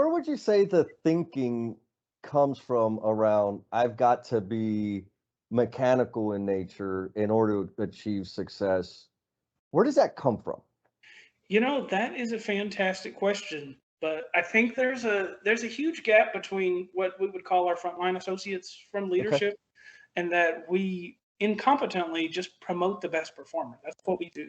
where would you say the thinking comes from around I've got to be mechanical in nature in order to achieve success? Where does that come from? That is a fantastic question. But I think there's a huge gap between what we would call our frontline associates from Okay. leadership and that we incompetently just promote the best performer. That's what we do.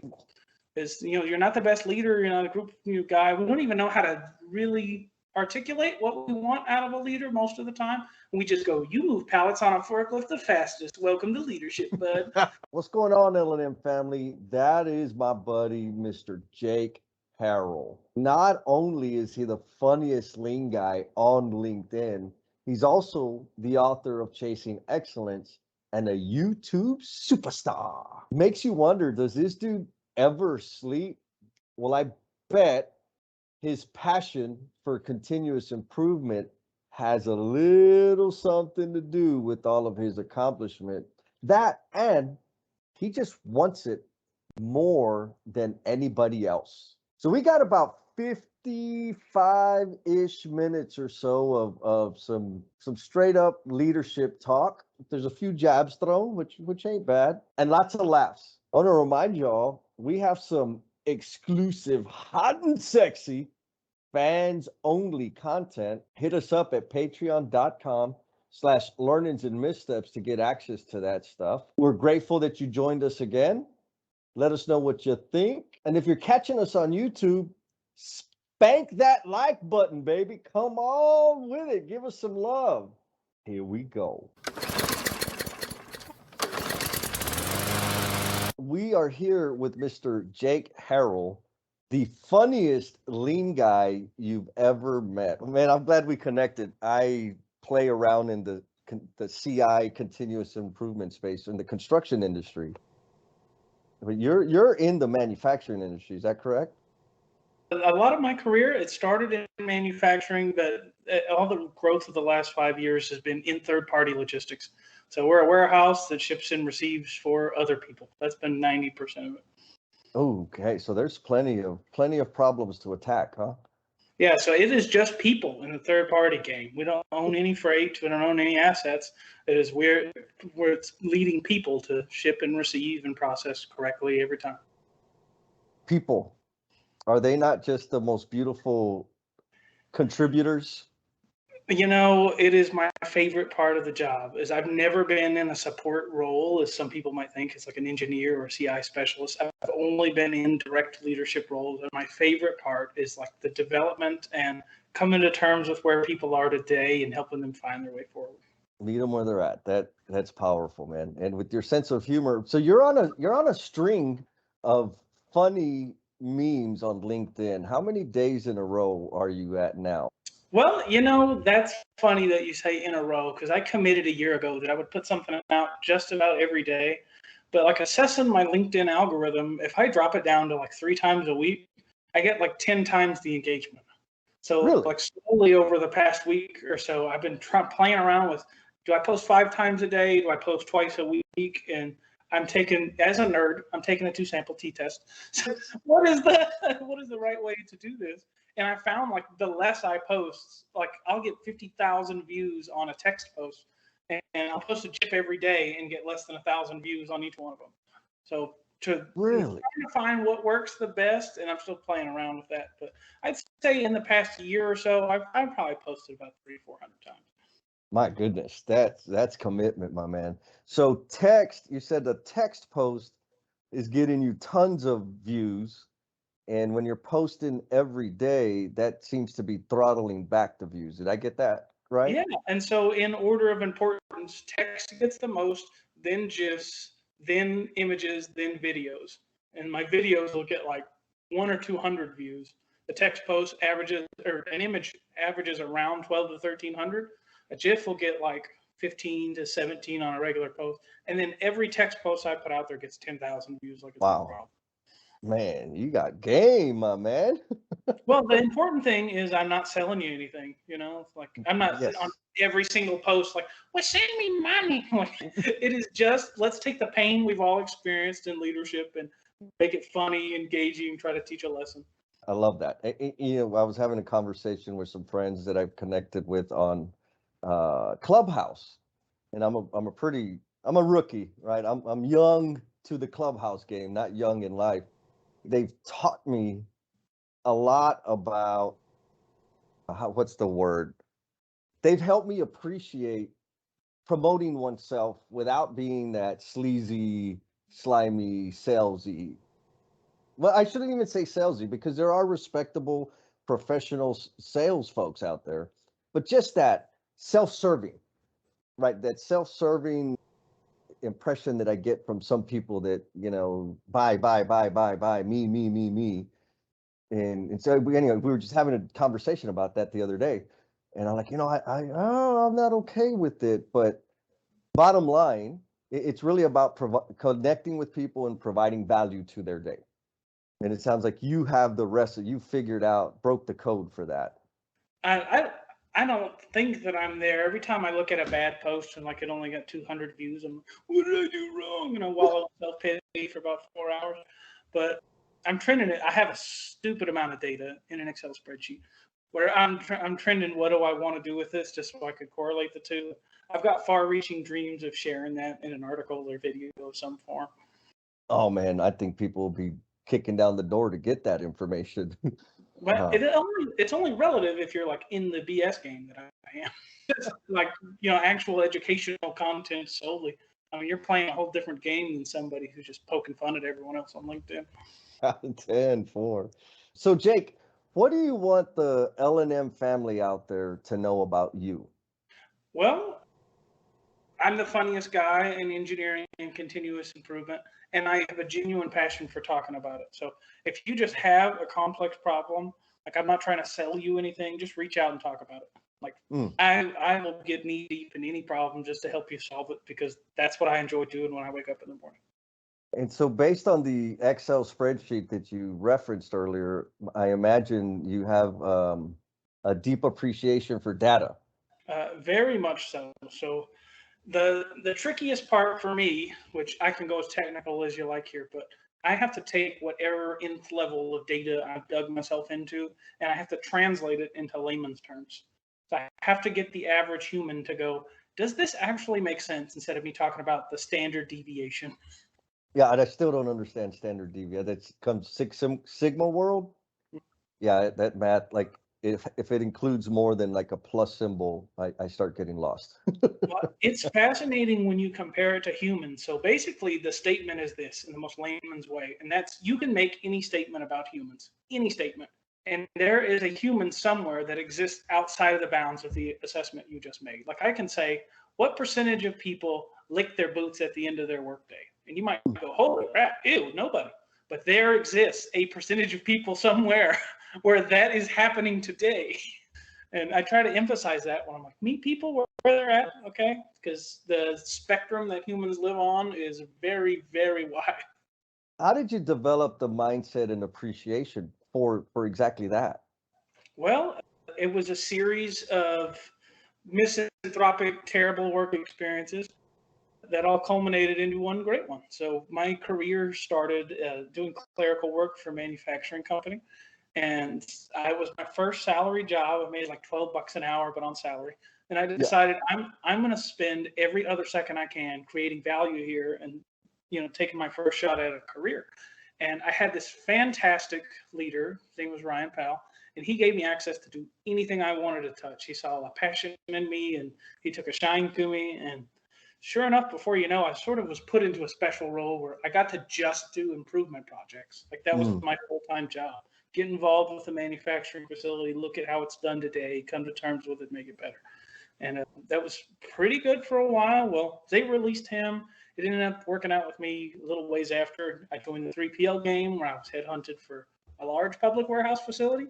Is you're not the best leader, you're not a group guy. We don't even know how to really articulate what we want out of a leader most of the time. We just go, you move pallets on a forklift the fastest. Welcome to leadership, bud. What's going on, L&M family? That is my buddy, Mr. Jake Harrell. Not only is he the funniest lean guy on LinkedIn, he's also the author of Chasing Excellence and a YouTube superstar. Makes you wonder, does this dude ever sleep? Well, I bet his passion for continuous improvement has a little something to do with all of his accomplishment. That and he just wants it more than anybody else. So we got about 55-ish minutes or so of some straight up leadership talk. There's a few jabs thrown, which ain't bad, and lots of laughs. I want to remind y'all, we have some exclusive hot and sexy fans only content. Hit us up at patreon.com/learnings and missteps to get access to that stuff. We're grateful that you joined us again. Let us know what you think. And if you're catching us on YouTube, spank that like button, baby. Come on with it. Give us some love. Here we go. We are here with Mr. Jake Harrell, the funniest lean guy you've ever met. Man, I'm glad we connected. I play around in the CI, continuous improvement space, in the construction industry. But you're in the manufacturing industry, is that correct? A lot of my career, it started in manufacturing, but all the growth of the last 5 years has been in third-party logistics. So we're a warehouse that ships and receives for other people. That's been 90% of it. Okay, so there's plenty of problems to attack, huh? Yeah, so it is just people in the third-party game. We don't own any freight. We don't own any assets. It is we're leading people to ship and receive and process correctly every time. People, are they not just the most beautiful contributors? It is my favorite part of the job. Is I've never been in a support role, as some people might think. It's like an engineer or a CI specialist. I've only been in direct leadership roles, and my favorite part is like the development and coming to terms with where people are today and helping them find their way forward. Meet them where they're at. That's powerful, man. And with your sense of humor, so you're on a string of funny memes on LinkedIn. How many days in a row are you at now? Well, that's funny that you say in a row, because I committed a year ago that I would put something out just about every day. But like assessing my LinkedIn algorithm, if I drop it down to like 3 times a week, I get like 10 times the engagement. So Really? like slowly over the past week or so, I've been playing around with, do I post 5 times a day? Do I post twice a week? And I'm taking, as a nerd, I'm taking a 2-sample t-test. So what is the right way to do this? And I found like the less I post, like I'll get 50,000 views on a text post, and I'll post a GIF every day and get less than 1,000 views on each one of them. So I'm Really? trying to find what works the best, and I'm still playing around with that. But I'd say in the past year or so, I've probably posted about 300-400 times. My goodness, that's commitment, my man. So you said the text post is getting you tons of views. And when you're posting every day, that seems to be throttling back the views. Did I get that right? Yeah, and so in order of importance, text gets the most, then GIFs, then images, then videos. And my videos will get like 100 or 200 views. The text post averages, or an image averages around 12 to 1,300. A GIF will get like 15 to 17 on a regular post. And then every text post I put out there gets 10,000 views, like it's no Wow. problem. Man, you got game, my man. Well, the important thing is I'm not selling you anything. It's like I'm not Yes. on every single post like, well, send me money. It is just, let's take the pain we've all experienced in leadership and make it funny, engaging, try to teach a lesson. I love that. You know, I was having a conversation with some friends that I've connected with on Clubhouse, and I'm a rookie, right? I'm young to the Clubhouse game, not young in life. They've taught me a lot about what's the word? They've helped me appreciate promoting oneself without being that sleazy, slimy, salesy. Well, I shouldn't even say salesy because there are respectable professional sales folks out there, but just that self-serving, right? That self-serving impression that I get from some people that, you know, buy, me. And so anyway, we were just having a conversation about that the other day. And I'm like, you know, I'm not okay with it. But bottom line, it's really about connecting with people and providing value to their day. And it sounds like you have the rest of you figured out, broke the code for that. I, I I don't think that I'm there. Every time I look at a bad post and like it only got 200 views, I'm like, what did I do wrong? And I wallow in self pity for about 4 hours. But I'm trending it. I have a stupid amount of data in an Excel spreadsheet where I'm trending. What do I want to do with this? Just so I could correlate the two. I've got far-reaching dreams of sharing that in an article or video of some form. Oh man, I think people will be kicking down the door to get that information. But uh, it's only relative if you're like in the BS game that I am. It's like, actual educational content solely. I mean, you're playing a whole different game than somebody who's just poking fun at everyone else on LinkedIn. 10-4. So Jake, what do you want the L&M family out there to know about you? Well, I'm the funniest guy in engineering and continuous improvement, and I have a genuine passion for talking about it. So if you just have a complex problem, like I'm not trying to sell you anything, just reach out and talk about it. Like Mm. I will get knee deep in any problem just to help you solve it because that's what I enjoy doing when I wake up in the morning. And so based on the Excel spreadsheet that you referenced earlier, I imagine you have a deep appreciation for data. Very much so. So the trickiest part for me, which I can go as technical as you like here, but I have to take whatever nth level of data I've dug myself into, and I have to translate it into layman's terms. So I have to get the average human to go, does this actually make sense? Instead of me talking about the standard deviation. Yeah, and I still don't understand standard deviation. That's comes Sigma world. Yeah, that math, like if it includes more than like a plus symbol, I start getting lost. Well, it's fascinating when you compare it to humans. So basically, the statement is this in the most layman's way, and that's you can make any statement about humans, any statement. And there is a human somewhere that exists outside of the bounds of the assessment you just made. Like I can say, what percentage of people lick their boots at the end of their workday? And you might go, holy crap, ew, nobody. But there exists a percentage of people somewhere where that is happening today. And I try to emphasize that when I'm like, meet people where they're at, okay? Because the spectrum that humans live on is very, very wide. How did you develop the mindset and appreciation for exactly that? Well, it was a series of misanthropic, terrible work experiences that all culminated into one great one. So my career started doing clerical work for a manufacturing company. And I was my first salary job. I made like $12 an hour, but on salary. And I Yeah. decided I'm going to spend every other second I can creating value here, and taking my first shot at a career. And I had this fantastic leader. His name was Ryan Powell, and he gave me access to do anything I wanted to touch. He saw a passion in me, and he took a shine to me. And sure enough, before you know, I sort of was put into a special role where I got to just do improvement projects. Like that was Mm. my full-time job. Get involved with the manufacturing facility, look at how it's done today, come to terms with it, make it better. And that was pretty good for a while. Well, they released him. It ended up working out with me a little ways after. I joined the 3PL game where I was headhunted for a large public warehouse facility.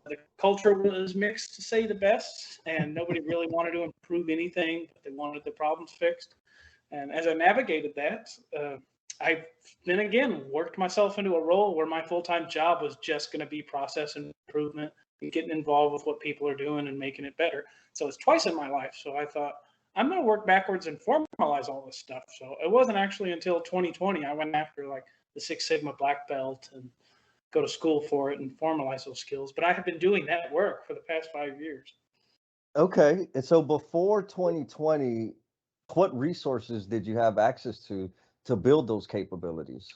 The culture was mixed, to say the best, and nobody really wanted to improve anything, but they wanted the problems fixed. And as I navigated that, I then again worked myself into a role where my full-time job was just going to be process improvement and getting involved with what people are doing and making it better. So it's twice in my life. So I thought, I'm going to work backwards and formalize all this stuff. So it wasn't actually until 2020 I went after like the Six Sigma black belt and go to school for it and formalize those skills. But I have been doing that work for the past 5 years. Okay. And so before 2020, what resources did you have access to build those capabilities?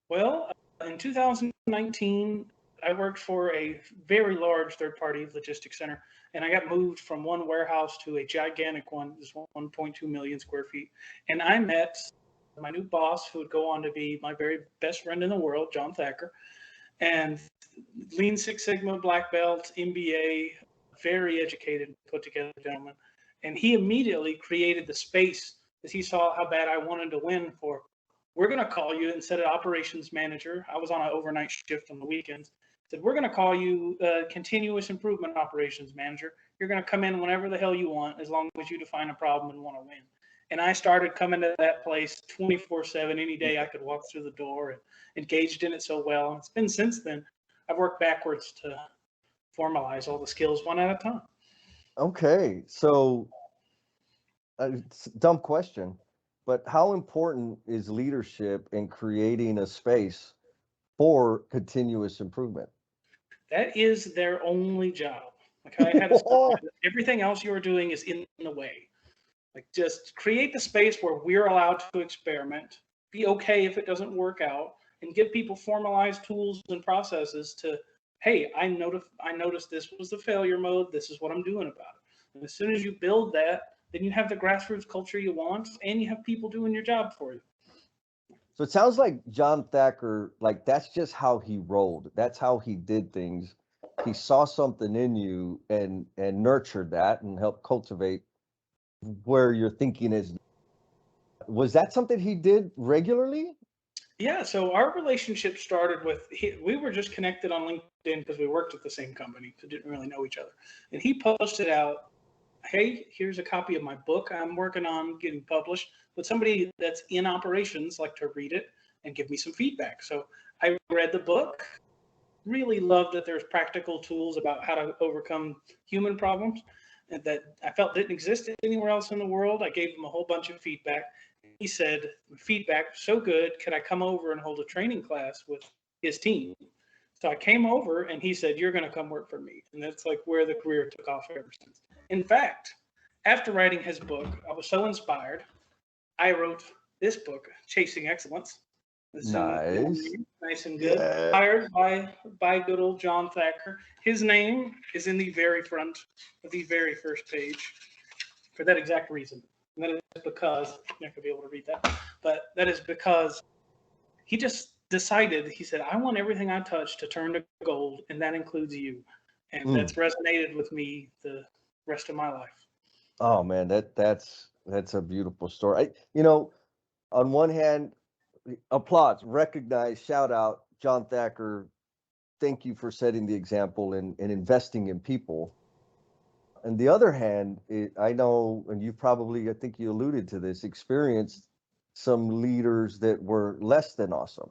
Well, in 2019, I worked for a very large third-party logistics center, and I got moved from one warehouse to a gigantic one, this 1.2 million square feet. And I met my new boss, who would go on to be my very best friend in the world, John Thacker, and Lean Six Sigma black belt, MBA, very educated, put together gentleman. And he immediately created the space as he saw how bad I wanted to win for. We're going to call you instead of operations manager. I was on an overnight shift on the weekends. Said, we're going to call you continuous improvement operations manager. You're going to come in whenever the hell you want, as long as you define a problem and want to win. And I started coming to that place 24/7, any day I could walk through the door, and engaged in it so well. And it's been since then, I've worked backwards to formalize all the skills one at a time. Okay. So, it's a dumb question, but how important is leadership in creating a space for continuous improvement? That is their only job. Like I had to stop. Everything else you are doing is in the way. Like just create the space where we're allowed to experiment, be okay if it doesn't work out, and give people formalized tools and processes to, hey, I noticed this was the failure mode. This is what I'm doing about it. And as soon as you build that, then you have the grassroots culture you want, and you have people doing your job for you. So it sounds like John Thacker, like that's just how he rolled. That's how he did things. He saw something in you and nurtured that and helped cultivate where your thinking is. Was that something he did regularly? Yeah, so our relationship started with we were just connected on LinkedIn because we worked at the same company, so didn't really know each other. And he posted out, hey, here's a copy of my book I'm working on getting published. But somebody that's in operations like to read it and give me some feedback. So I read the book, really loved that there's practical tools about how to overcome human problems and that I felt didn't exist anywhere else in the world. I gave him a whole bunch of feedback. He said, feedback so good, could I come over and hold a training class with his team? So I came over and he said, you're going to come work for me. And that's like where the career took off ever since. In fact, after writing his book, I was so inspired. I wrote this book, Chasing Excellence. Nice. Nice and good. Yeah. Hired by good old John Thacker. His name is in the very front of the very first page for that exact reason. And that is because, you're not going to be able to read that, but that is because he just decided, he said, I want everything I touch to turn to gold, and that includes you. And that's resonated with me the rest of my life. Oh man, that's a beautiful story. On one hand, applause, recognize, shout out, John Thacker. Thank you for setting the example and investing in people. On the other hand, I know, and you probably, I think you alluded to this, experienced some leaders that were less than awesome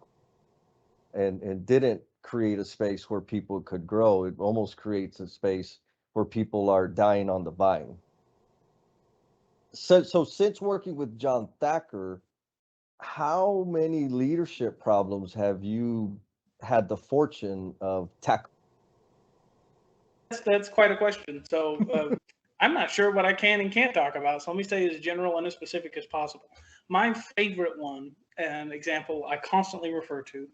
and didn't create a space where people could grow. It almost creates a space where people are dying on the vine. So since working with John Thacker, how many leadership problems have you had the fortune of tackling? That's quite a question. So I'm not sure what I can and can't talk about. So let me stay as general and as specific as possible. My favorite one, an example I constantly refer to,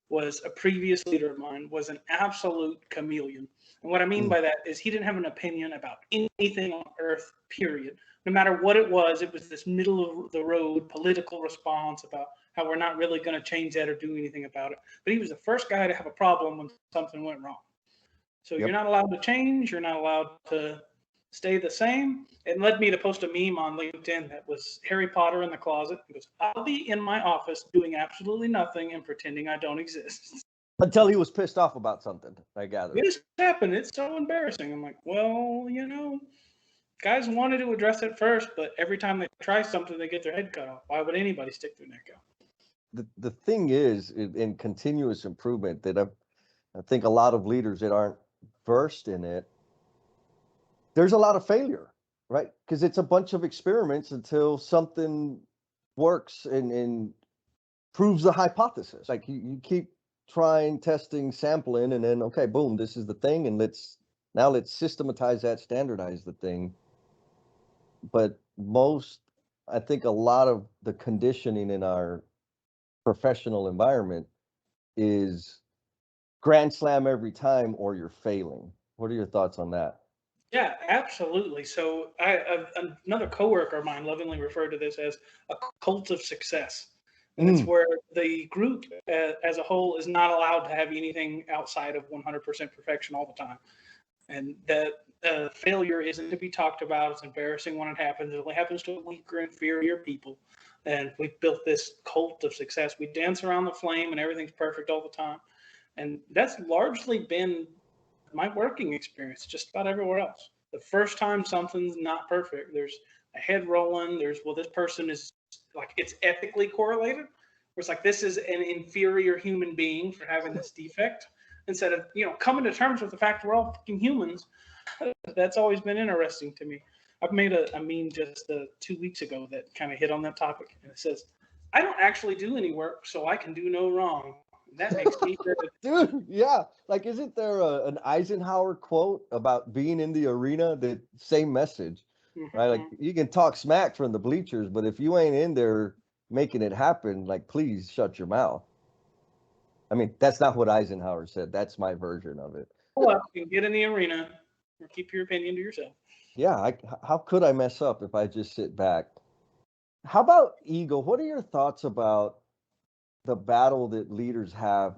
was a previous leader of mine, was an absolute chameleon. And what I mean by that is he didn't have an opinion about anything on earth, period. No matter what it was this middle of the road political response about how we're not really going to change that or do anything about it. But he was the first guy to have a problem when something went wrong. So You're not allowed to change. You're not allowed to stay the same. It led me to post a meme on LinkedIn that was Harry Potter in the closet. He goes, I'll be in my office doing absolutely nothing and pretending I don't exist. Until he was pissed off about something, I gather. This happened. It's so embarrassing. I'm like, well, guys wanted to address it first, but every time they try something, they get their head cut off. Why would anybody stick their neck out? The thing is, in continuous improvement, that I think a lot of leaders that aren't versed in it, there's a lot of failure, right? Because it's a bunch of experiments until something works and proves the hypothesis. Like you keep trying, testing, sampling, and then, okay, boom, this is the thing. And let's systematize that, standardize the thing. But I think a lot of the conditioning in our professional environment is grand slam every time or you're failing. What are your thoughts on that? Yeah, absolutely. So another coworker of mine lovingly referred to this as a cult of success. And it's Mm, where the group as a whole is not allowed to have anything outside of 100% perfection all the time. And that failure isn't to be talked about. It's embarrassing when it happens. It only happens to weaker, inferior people. And we've built this cult of success. We dance around the flame and everything's perfect all the time. And that's largely been my working experience, just about everywhere else. The first time something's not perfect, there's a head rolling. Well, this person is like, it's ethically correlated. Where it's like, this is an inferior human being for having this defect, instead of, coming to terms with the fact we're all fucking humans. That's always been interesting to me. I've made a meme just 2 weeks ago that kind of hit on that topic, and it says, "I don't actually do any work, so I can do no wrong." That makes me very dude, yeah. Like, isn't there an Eisenhower quote about being in the arena? The same message, right? Like, Mhm. you can talk smack from the bleachers, but if you ain't in there making it happen, like, please shut your mouth. I mean, that's not what Eisenhower said. That's my version of it. pull up and get in the arena, or keep your opinion to yourself. Yeah, how could I mess up if I just sit back? How about ego? What are your thoughts about the battle that leaders have,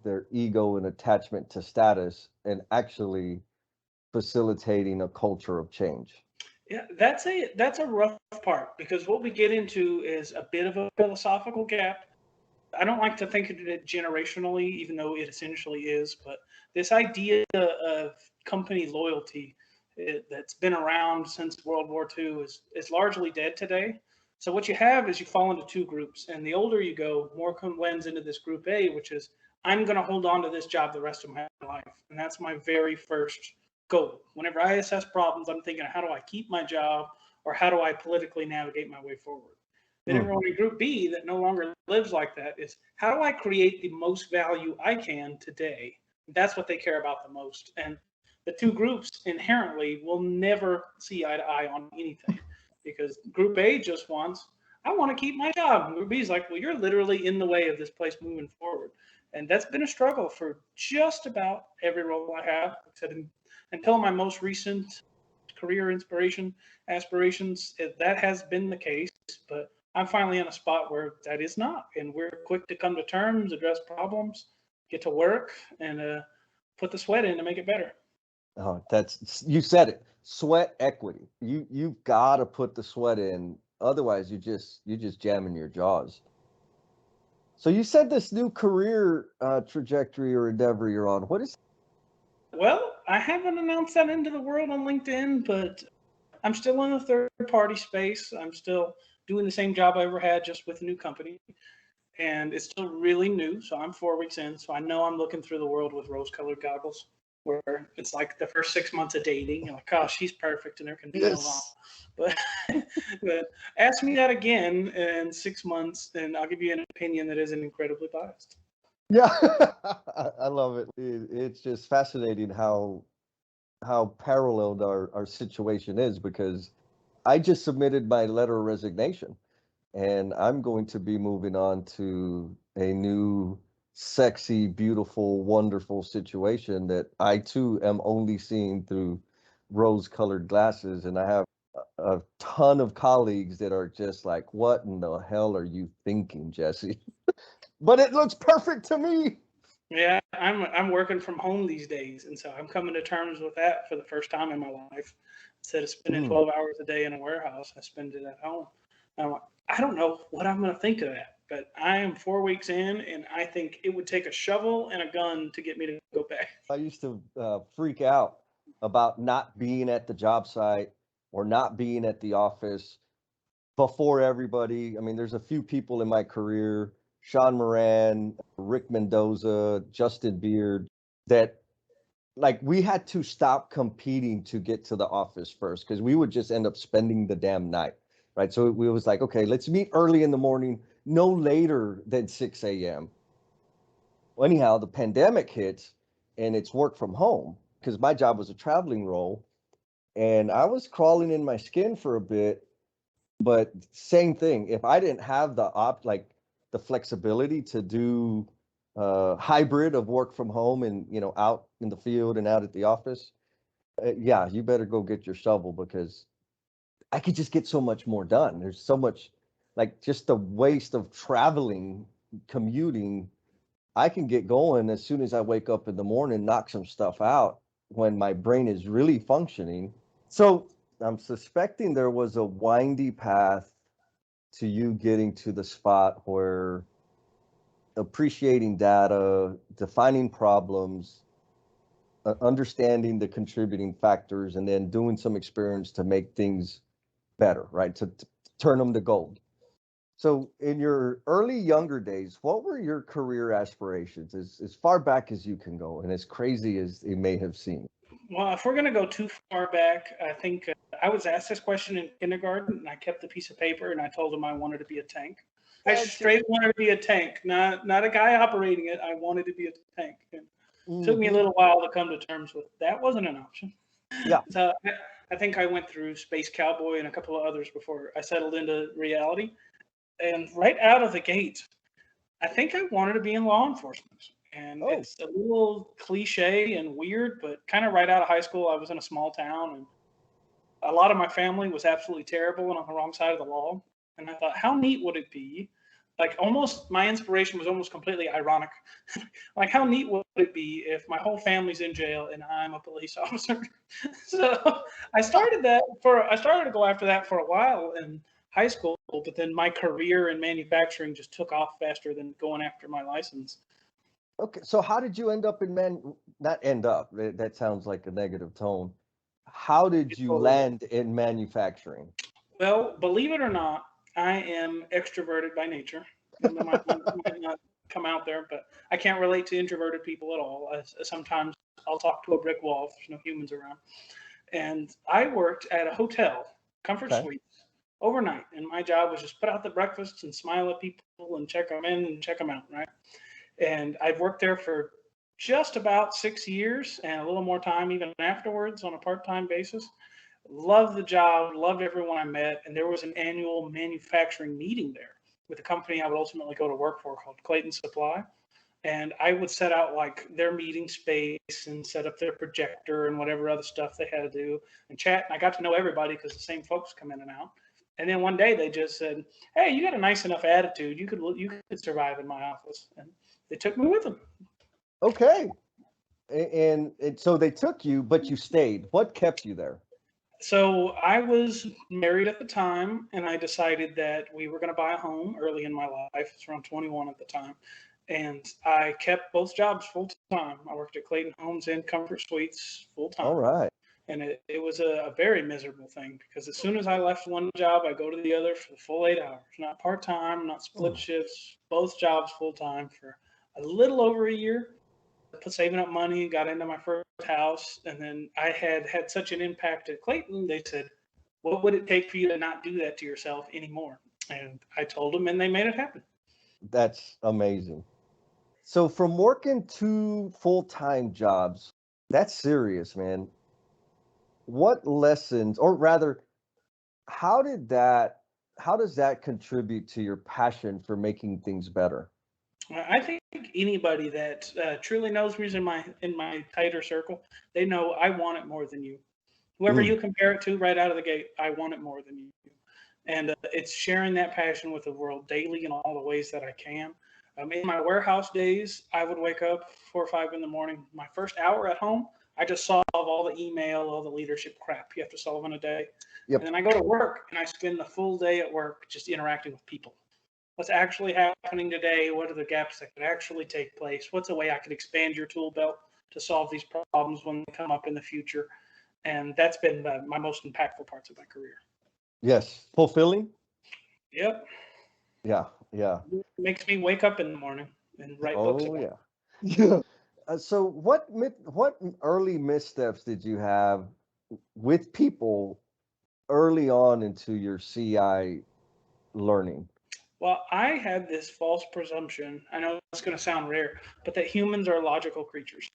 their ego and attachment to status, and actually facilitating a culture of change? Yeah, that's a rough part, because what we get into is a bit of a philosophical gap. I don't like to think of it generationally, even though it essentially is. But this idea of company loyalty, that's been around since World War II, is largely dead today. So what you have is you fall into two groups, and the older you go, more blends into this group A, which is, I'm going to hold on to this job the rest of my life, and that's my very first goal. Whenever I assess problems, I'm thinking, how do I keep my job, or how do I politically navigate my way forward? Then Hmm. everyone in group B that no longer lives like that is, how do I create the most value I can today? That's what they care about the most. And the two groups inherently will never see eye to eye on anything, because group A just wants, I want to keep my job. And group B is like, well, you're literally in the way of this place moving forward. And that's been a struggle for just about every role I have, except until my most recent career inspiration aspirations. That has been the case, but I'm finally in a spot where that is not, and we're quick to come to terms, address problems, get to work, and put the sweat in to make it better. Oh, you said it. Sweat equity. You've got to put the sweat in, otherwise you just jamming your jaws. So you said this new career trajectory or endeavor you're on. What is? Well, I haven't announced that into the world on LinkedIn, but I'm still in the third party space. I'm still doing the same job I ever had, just with a new company. And it's still really new. So I'm 4 weeks in. So I know I'm looking through the world with rose colored goggles, where it's like the first 6 months of dating. You're like, oh, she's perfect and there can be no wrong. Yes. But, but ask me that again in 6 months, and I'll give you an opinion that isn't incredibly biased. Yeah, I love it. It's just fascinating how paralleled our situation is, because I just submitted my letter of resignation, and I'm going to be moving on to a new, sexy, beautiful, wonderful situation that I too am only seeing through rose-colored glasses. And I have a ton of colleagues that are just like, "What in the hell are you thinking, Jesse?" But it looks perfect to me. Yeah, I'm working from home these days, and so I'm coming to terms with that for the first time in my life. Instead of spending Mm. 12 hours a day in a warehouse, I spend it at home. I'm like, I don't know what I'm going to think of that, but I am 4 weeks in, and I think it would take a shovel and a gun to get me to go back. I used to freak out about not being at the job site or not being at the office before everybody. I mean, there's a few people in my career, Sean Moran, Rick Mendoza, Justin Beard, that, like, we had to stop competing to get to the office first, because we would just end up spending the damn night, right? So it was like, okay, let's meet early in the morning, no later than 6 a.m. Anyhow, the pandemic hits and it's work from home because my job was a traveling role, and I was crawling in my skin for a bit. But same thing, if I didn't have the flexibility to do hybrid of work from home and out in the field and out at the office, yeah, you better go get your shovel because I could just get so much more done. There's so much, like, just the waste of traveling, commuting. I can get going as soon as I wake up in the morning, knock some stuff out when my brain is really functioning. So I'm suspecting there was a windy path to you getting to the spot where appreciating data, defining problems, understanding the contributing factors, and then doing some experiments to make things better, right? To turn them to gold. So in your early younger days, what were your career aspirations as far back as you can go and as crazy as it may have seemed? Well, if we're going to go too far back, I think I was asked this question in kindergarten, and I kept the piece of paper, and I told them I wanted to be a tank. I straight wanted to be a tank, not a guy operating it. I wanted to be a tank. And it took me a little while to come to terms with that wasn't an option. Yeah. So I think I went through Space Cowboy and a couple of others before I settled into reality. And right out of the gate, I think I wanted to be in law enforcement. And it's a little cliche and weird, but kind of right out of high school, I was in a small town, and a lot of my family was absolutely terrible and on the wrong side of the law. And I thought, how neat would it be? Like, almost my inspiration was almost completely ironic. Like, how neat would it be if my whole family's in jail and I'm a police officer? So I started to go after that for a while in high school, but then my career in manufacturing just took off faster than going after my license. Okay, so how did you end up not end up, that sounds like a negative tone. How did you land in manufacturing? Well, believe it or not, I am extroverted by nature. That might not come out there, but I can't relate to introverted people at all. Sometimes I'll talk to a brick wall if there's no humans around. And I worked at a hotel, Comfort Suites, overnight. And my job was just put out the breakfasts and smile at people and check them in and check them out, right? And I've worked there for just about 6 years and a little more time even afterwards on a part-time basis. Loved the job, loved everyone I met, and there was an annual manufacturing meeting there with a company I would ultimately go to work for called Clayton Supply. And I would set out like their meeting space and set up their projector and whatever other stuff they had to do and chat. And I got to know everybody because the same folks come in and out. And then one day they just said, "Hey, you got a nice enough attitude. You could survive in my office." And they took me with them. Okay. And so they took you, but you stayed. What kept you there? So I was married at the time, and I decided that we were going to buy a home early in my life. It's around 21 at the time. And I kept both jobs full time. I worked at Clayton Homes and Comfort Suites full time. All right. And it was a very miserable thing because as soon as I left one job, I go to the other for the full 8 hours, not part time, not split shifts, both jobs full time for a little over a year. Saving up money, got into my first house, and then I had such an impact at Clayton. They said, "What would it take for you to not do that to yourself anymore?" And I told them, and they made it happen. That's amazing. So from working two full-time jobs, that's serious, man. What lessons, or rather, how does that contribute to your passion for making things better? I think anybody that truly knows me is in my tighter circle. They know I want it more than you. Whoever you compare it to right out of the gate, I want it more than you. And it's sharing that passion with the world daily in all the ways that I can. In my warehouse days, I would wake up 4 or 5 in the morning. My first hour at home, I just solve all the email, all the leadership crap you have to solve in a day. Yep. And then I go to work and I spend the full day at work just interacting with people. What's actually happening today? What are the gaps that could actually take place? What's a way I could expand your tool belt to solve these problems when they come up in the future? And that's been my most impactful parts of my career. Yes. Fulfilling? Yep. Yeah. Yeah. It makes me wake up in the morning and write books about it. Yeah. So what early missteps did you have with people early on into your CI learning? Well, I had this false presumption. I know it's going to sound rare, but that humans are logical creatures.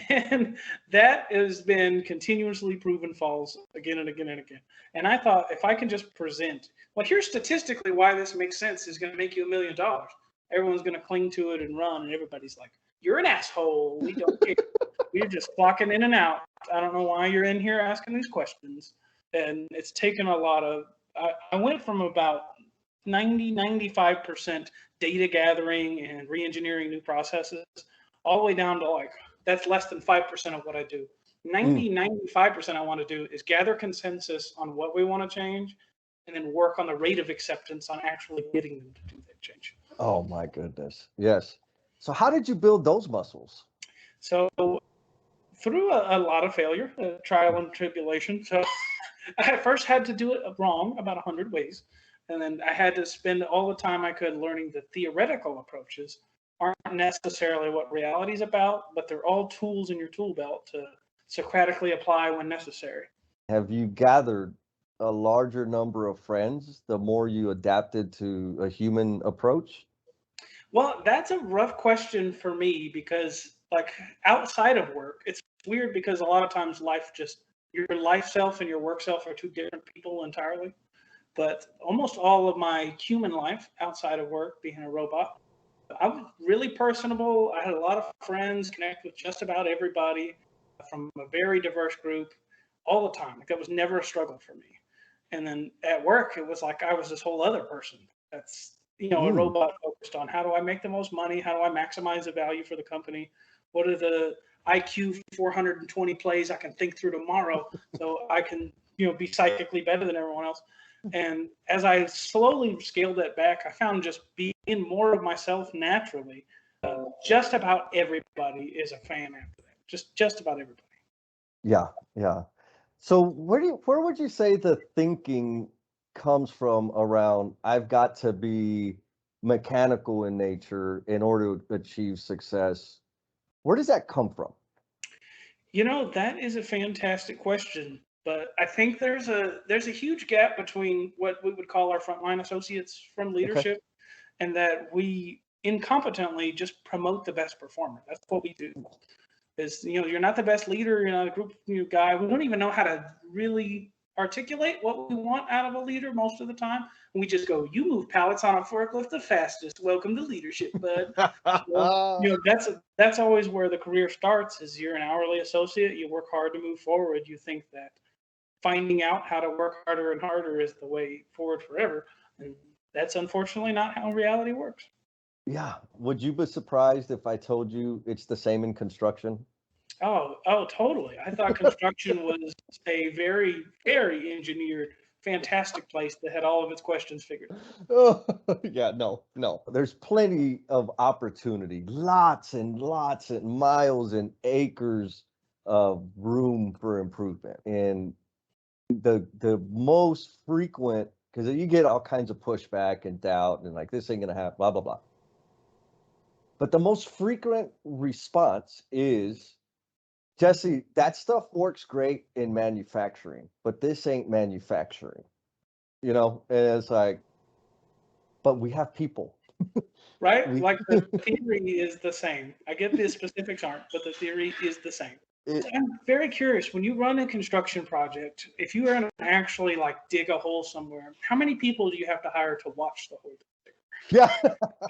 And that has been continuously proven false again and again and again. And I thought if I can just present, well, here's statistically why this makes sense is going to make you $1,000,000. Everyone's going to cling to it and run, and everybody's like, "You're an asshole. We don't care. We're just clocking in and out. I don't know why you're in here asking these questions." And it's taken a lot of. I went from about 95% data gathering and re-engineering new processes all the way down to like that's less than 5% of what I do. 95% I want to do is gather consensus on what we want to change and then work on the rate of acceptance on actually getting them to do that change. Oh my goodness. Yes. So how did you build those muscles? So through a lot of failure, trial and tribulation. So I first had to do it wrong about 100 ways. And then I had to spend all the time I could learning the theoretical approaches aren't necessarily what reality is about, but they're all tools in your tool belt to Socratically apply when necessary. Have you gathered a larger number of friends the more you adapted to a human approach? Well, that's a rough question for me because, like, outside of work, it's weird because a lot of times life just your life self and your work self are two different people entirely. But almost all of my human life outside of work, being a robot, I was really personable. I had a lot of friends, connect with just about everybody from a very diverse group all the time. Like that was never a struggle for me. And then at work, it was like I was this whole other person. That's a Mm. robot focused on how do I make the most money? How do I maximize the value for the company? What are the IQ 420 plays I can think through tomorrow so I can be psychically better than everyone else? And as I slowly scaled that back, I found just being more of myself naturally. Just about everybody is a fan after that. Just about everybody. Yeah, yeah. So where would you say the thinking comes from around I've got to be mechanical in nature in order to achieve success? Where does that come from? That is a fantastic question. But I think there's a huge gap between what we would call our frontline associates from Okay. leadership and that we incompetently just promote the best performer. That's what we do. Is you're not the best leader, you're not a group guy. We don't even know how to really articulate what we want out of a leader most of the time. And we just go, you move pallets on a forklift the fastest. Welcome to leadership, bud. Well, that's always where the career starts. Is you're an hourly associate, you work hard to move forward. You think that finding out how to work harder and harder is the way forward forever, and that's unfortunately not how reality works. Yeah. Would you be surprised if I told you it's the same in construction? Oh, totally. I thought construction was a very, very engineered, fantastic place that had all of its questions figured out. Oh, yeah, no, no. There's plenty of opportunity, lots and lots and miles and acres of room for improvement. And the most frequent, because you get all kinds of pushback and doubt and like this ain't gonna happen, blah blah blah. But the most frequent response is, Jesse, that stuff works great in manufacturing, but this ain't manufacturing. And it's like, but we have people. Right? We Like the theory is the same. I get the specifics aren't, but the theory is the same. it, So I'm very curious when you run a construction project, if you are going to actually like dig a hole somewhere, how many people do you have to hire to watch the hole? yeah.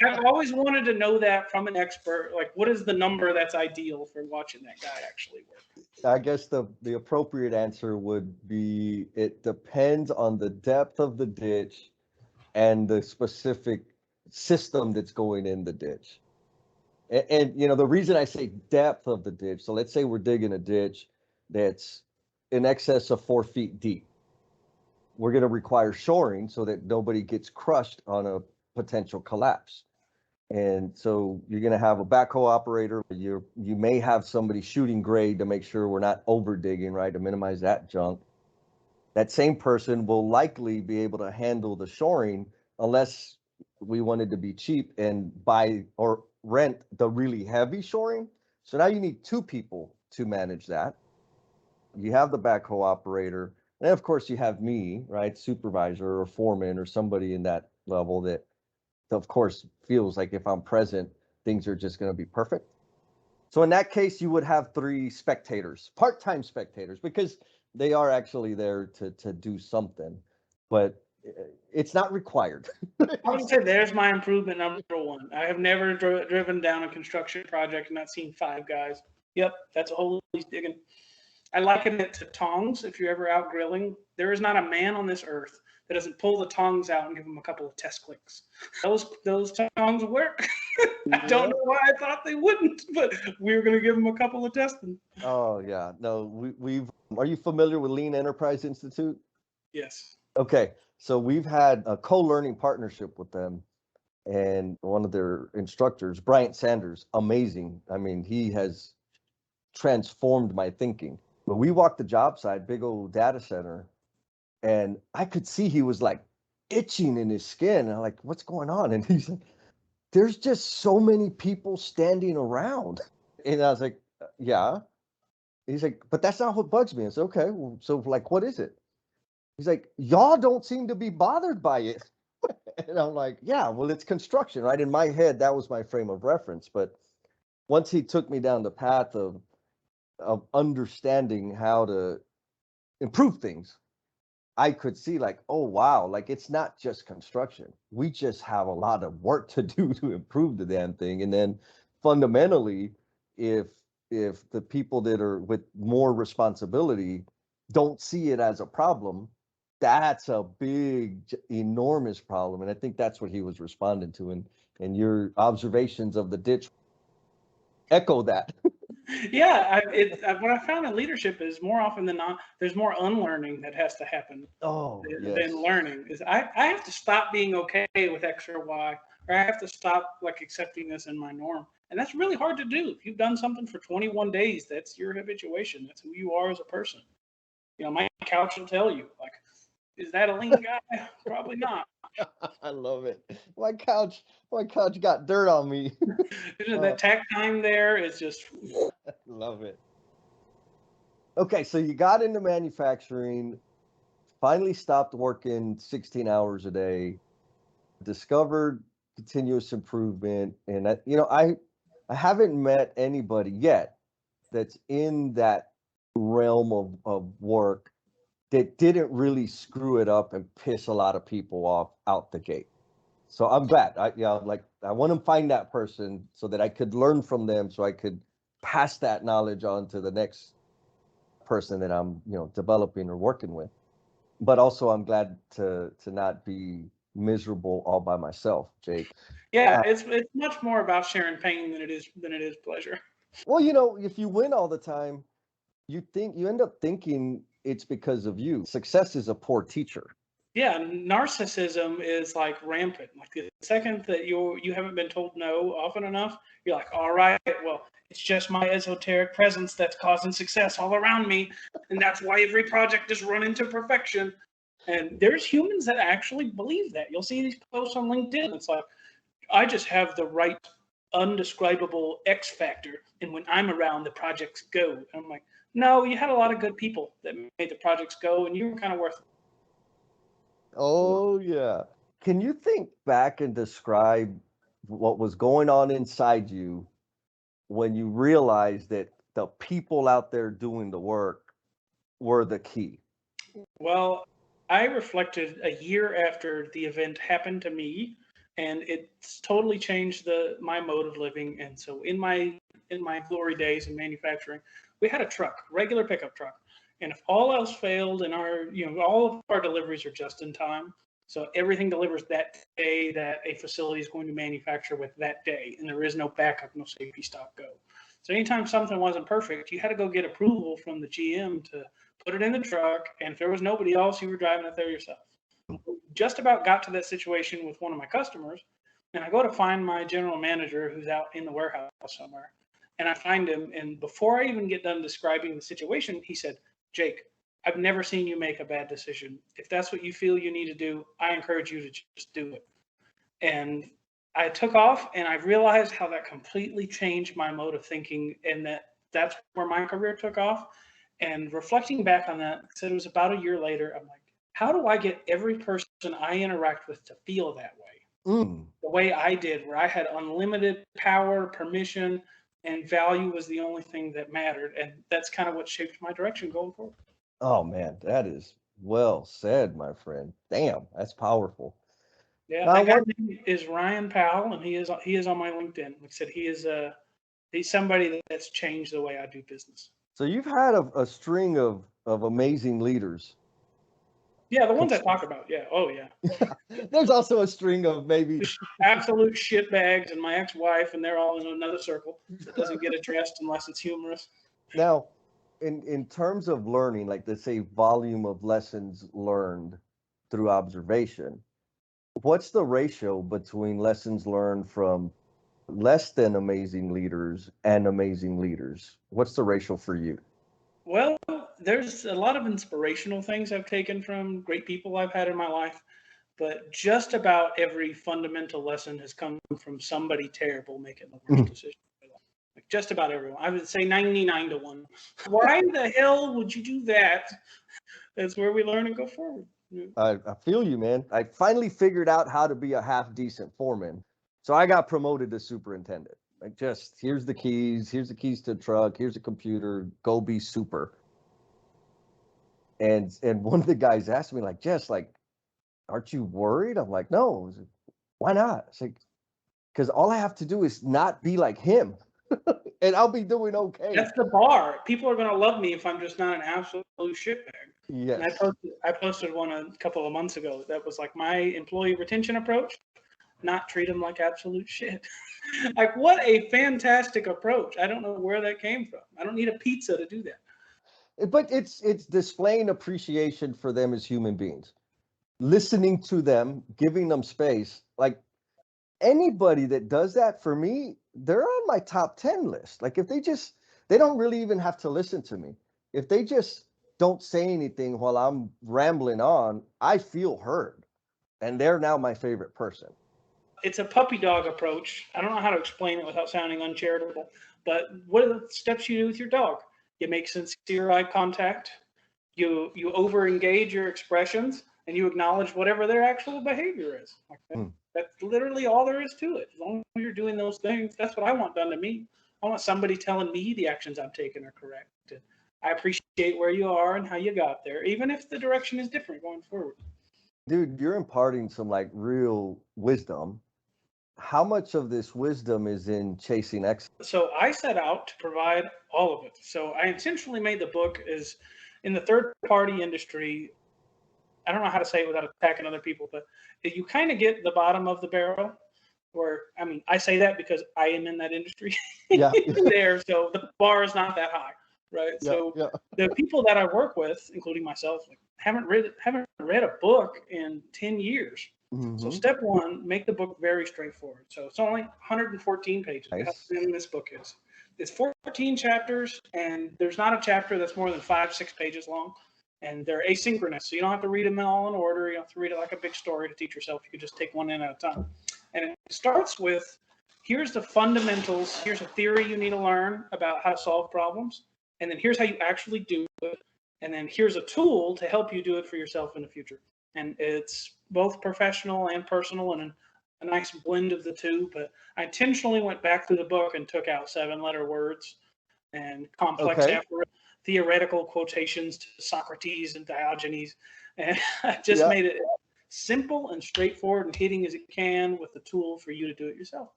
I've always wanted to know that from an expert. Like, what is the number that's ideal for watching that guy actually work? I guess the appropriate answer would be it depends on the depth of the ditch and the specific system that's going in the ditch. And the reason I say depth of the ditch, so let's say we're digging a ditch that's in excess of 4 feet deep. We're going to require shoring so that nobody gets crushed on a potential collapse. And so you're going to have a backhoe operator. You may have somebody shooting grade to make sure we're not over digging, right, to minimize that junk. That same person will likely be able to handle the shoring unless we wanted to be cheap and buy or rent the really heavy shoring. So now you need two people to manage that. You have the backhoe operator. And of course, you have me, right? Supervisor or foreman or somebody in that level that, of course, feels like if I'm present, things are just going to be perfect. So in that case, you would have three spectators, part-time spectators, because they are actually there to do something, but it's not required. I would say there's my improvement number one. I have never driven down a construction project and not seen five guys. Yep, that's a hole he's digging. I liken it to tongs. If you're ever out grilling, there is not a man on this earth that doesn't pull the tongs out and give them a couple of test clicks. Those tongs work. I don't know why I thought they wouldn't, but we were going to give them a couple of testing. Oh yeah, no, we've. Are you familiar with Lean Enterprise Institute? Yes. Okay, so we've had a co-learning partnership with them, and one of their instructors, Bryant Sanders, amazing. I mean, he has transformed my thinking. But we walked the job site, big old data center, and I could see he was like itching in his skin. And I'm like, what's going on? And he's like, there's just so many people standing around. And I was like, yeah. He's like, but that's not what bugs me. I said, okay, well, so like, what is it? He's like, y'all don't seem to be bothered by it. And I'm like, yeah, well, it's construction, right? In my head, that was my frame of reference. But once he took me down the path of understanding how to improve things, I could see like, oh wow, like it's not just construction. We just have a lot of work to do to improve the damn thing. And then fundamentally, if if the people that are with more responsibility don't see it as a problem, that's a big, enormous problem. And I think that's what he was responding to. And your observations of the ditch echo that. Yeah, what I found in leadership is more often than not, there's more unlearning that has to happen Oh, than yes. learning. Is I have to stop being okay with X or Y, or I have to stop like accepting this in my norm. And that's really hard to do. If you've done something for 21 days, that's your habituation. That's who you are as a person. You know, my couch will tell you, like, is that a lean guy? Probably not. I love it. My couch got dirt on me. That tack time there is just Love it. Okay, so you got into manufacturing, finally stopped working 16 hours a day, discovered continuous improvement, and I haven't met anybody yet that's in that realm of work that didn't really screw it up and piss a lot of people off out the gate. So I'm glad. Like I want to find that person so that I could learn from them, so I could pass that knowledge on to the next person that I'm, developing or working with. But also, I'm glad to not be miserable all by myself, Jake. yeah. Uh, It's much more about sharing pain than it is pleasure. well, if you win all the time, you end up thinking it's because of you. Success is a poor teacher. Yeah, narcissism is like rampant. Like the second that you haven't been told no often enough, you're like, all right, well, it's just my esoteric presence that's causing success all around me, and that's why every project is run into perfection. And there's humans that actually believe that. You'll see these posts on LinkedIn. It's like, I just have the right undescribable X factor, and when I'm around, the projects go. And I'm like, no, you had a lot of good people that made the projects go, and you were kind of worth. Oh yeah. Can you think back and describe what was going on inside you when you realized that the people out there doing the work were the key? Well, I reflected a year after the event happened to me, and it's totally changed my mode of living. And so in my glory days in manufacturing, we had a truck, regular pickup truck. And if all else failed and all of our deliveries are just in time. So everything delivers that day that a facility is going to manufacture with that day, and there is no backup, no safety stock go. So anytime something wasn't perfect, you had to go get approval from the GM to put it in the truck, and if there was nobody else, you were driving it there yourself. Just about got to that situation with one of my customers, and I go to find my general manager who's out in the warehouse somewhere, and I find him, and before I even get done describing the situation, he said, Jake, I've never seen you make a bad decision. If that's what you feel you need to do, I encourage you to just do it. And I took off, and I realized how that completely changed my mode of thinking, and that's where my career took off. And reflecting back on that, I said it was about a year later, I'm like, how do I get every person I interact with to feel that way? The way I did, where I had unlimited power, permission, and value was the only thing that mattered. And that's kind of what shaped my direction going forward. Oh man, that is well said, my friend. Damn, that's powerful. Yeah, Now, that guy's name is Ryan Powell, and he is on my LinkedIn. Like I said, he's somebody that's changed the way I do business. so you've had a string of amazing leaders. Yeah, the ones I talk about. Yeah. Oh, yeah. There's also a string of maybe Absolute shitbags and my ex-wife, and they're all in another circle that doesn't get addressed unless it's humorous. now, in terms of learning, like let's say volume of lessons learned through observation, what's the ratio between lessons learned from less than amazing leaders and amazing leaders? What's the ratio for you? Well, there's a lot of inspirational things I've taken from great people I've had in my life, but just about every fundamental lesson has come from somebody terrible making the worst decision. Like just about everyone. I would say 99 to 1. Why the hell would you do that? That's where we learn and go forward. I feel you, man. I finally figured out how to be a half decent foreman. So I got promoted to superintendent. Like, just here's the keys to the truck, here's a computer, go be super. And one of the guys asked me, like, Jess, like, aren't you worried? I'm like, no. I was like, why not? It's like, because all I have to do is not be like him, and I'll be doing okay. That's the bar. People are going to love me if I'm just not an absolute shitbag. Yes. And I posted one a couple of months ago. That was like my employee retention approach. Not treat them like absolute shit. Like, what a fantastic approach. I don't know where that came from. I don't need a pizza to do that. But it's displaying appreciation for them as human beings, listening to them, giving them space. Like, anybody that does that for me, they're on my top 10 list. Like, if they don't really even have to listen to me. If they just don't say anything while I'm rambling on, I feel heard. And they're now my favorite person. It's a puppy dog approach. I don't know how to explain it without sounding uncharitable, but what are the steps you do with your dog? You make sincere eye contact. You over-engage your expressions, and you acknowledge whatever their actual behavior is. Like that. That's literally all there is to it. As long as you're doing those things, that's what I want done to me. I want somebody telling me the actions I'm taking are correct. And I appreciate where you are and how you got there, even if the direction is different going forward. Dude, you're imparting some like real wisdom. How much of this wisdom is in chasing excellence? So I set out to provide all of it. So I intentionally made the book as in the third-party industry. I don't know how to say it without attacking other people, but you kind of get the bottom of the barrel. Where, I mean, I say that because I am in that industry. Yeah. There, so the bar is not that high, right? Yeah, So yeah. the people that I work with, including myself, like, haven't read a book in 10 years. So step one, make the book very straightforward. So it's only 114 pages. Nice. How thin this book is. It's 14 chapters, and there's not a chapter that's more than 5-6 pages long. And they're asynchronous, so you don't have to read them all in order. You don't have to read it like a big story to teach yourself. You can just take one in at a time. And it starts with, here's the fundamentals. Here's a theory you need to learn about how to solve problems. And then here's how you actually do it. And then here's a tool to help you do it for yourself in the future. And it's both professional and personal and a nice blend of the two. But I intentionally went back through the book and took out 7-letter words and complex theoretical quotations to Socrates and Diogenes. And I just made it simple and straightforward and hitting as it can with the tool for you to do it yourself.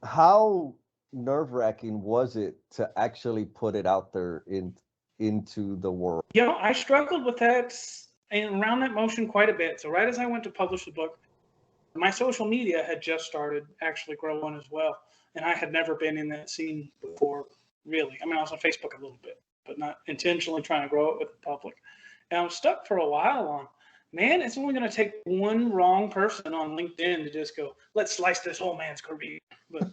How nerve-wracking was it to actually put it out there into the world? You know, I struggled with that and around that motion quite a bit. So right as I went to publish the book, my social media had just started actually growing as well. And I had never been in that scene before, really. I mean, I was on Facebook a little bit, but not intentionally trying to grow it with the public. And I was stuck for a while on, man, it's only going to take one wrong person on LinkedIn to just go, let's slice this whole man's career. But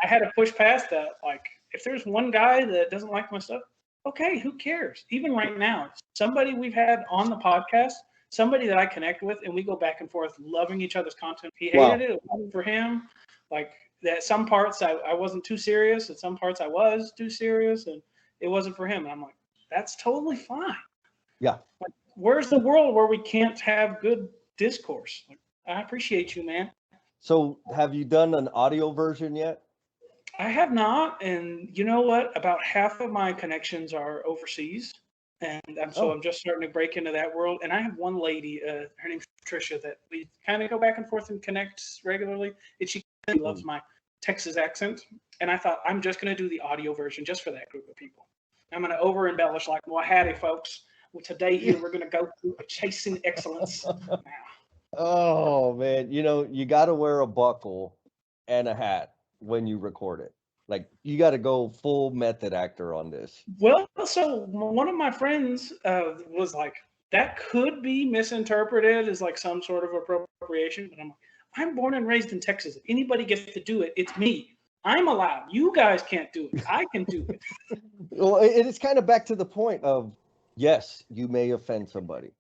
I had to push past that. Like, if there's one guy that doesn't like my stuff, okay, who cares? Even right now, somebody we've had on the podcast, somebody that I connect with, and we go back and forth loving each other's content. He hated it. It wasn't for him. Like, that some parts I wasn't too serious, and some parts I was too serious, and it wasn't for him. And I'm like, That's totally fine. Yeah. Like, where's the world where we can't have good discourse? Like, I appreciate you, man. So have you done an audio version yet? I have not, and you know what? About half of my connections are overseas, and so Oh. I'm just starting to break into that world. And I have one lady, her name's Tricia, that we kind of go back and forth and connect regularly. And she loves my Texas accent, and I thought I'm just going to do the audio version just for that group of people. I'm going to over embellish, like, well, howdy, folks. Well, today here we're going to go through a chasing excellence. Now, Oh man, you got to wear a buckle and a hat when you record it. Like you got to go full method actor on this. well, so one of my friends was like, that could be misinterpreted as like some sort of appropriation. But I'm like, I'm born and raised in Texas. If anybody gets to do it, it's me. I'm allowed. You guys can't do it. I can do it. Well, it's kind of back to the point of, yes, you may offend somebody.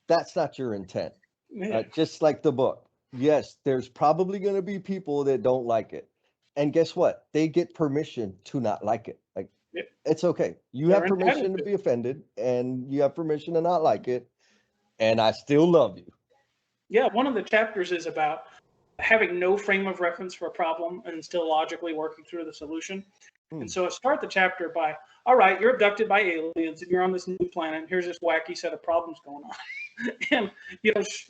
That's not your intent. Yeah. Just like the book. Yes, there's probably going to be people that don't like it. And guess what? They get permission to not like it. Like, Yep. it's okay. You They're have permission entitled to to. be offended, and you have permission to not like it. And I still love you. Yeah, one of the chapters is about having no frame of reference for a problem and still logically working through the solution. And so I start the chapter by, all right, you're abducted by aliens and you're on this new planet. And here's this wacky set of problems going on. And,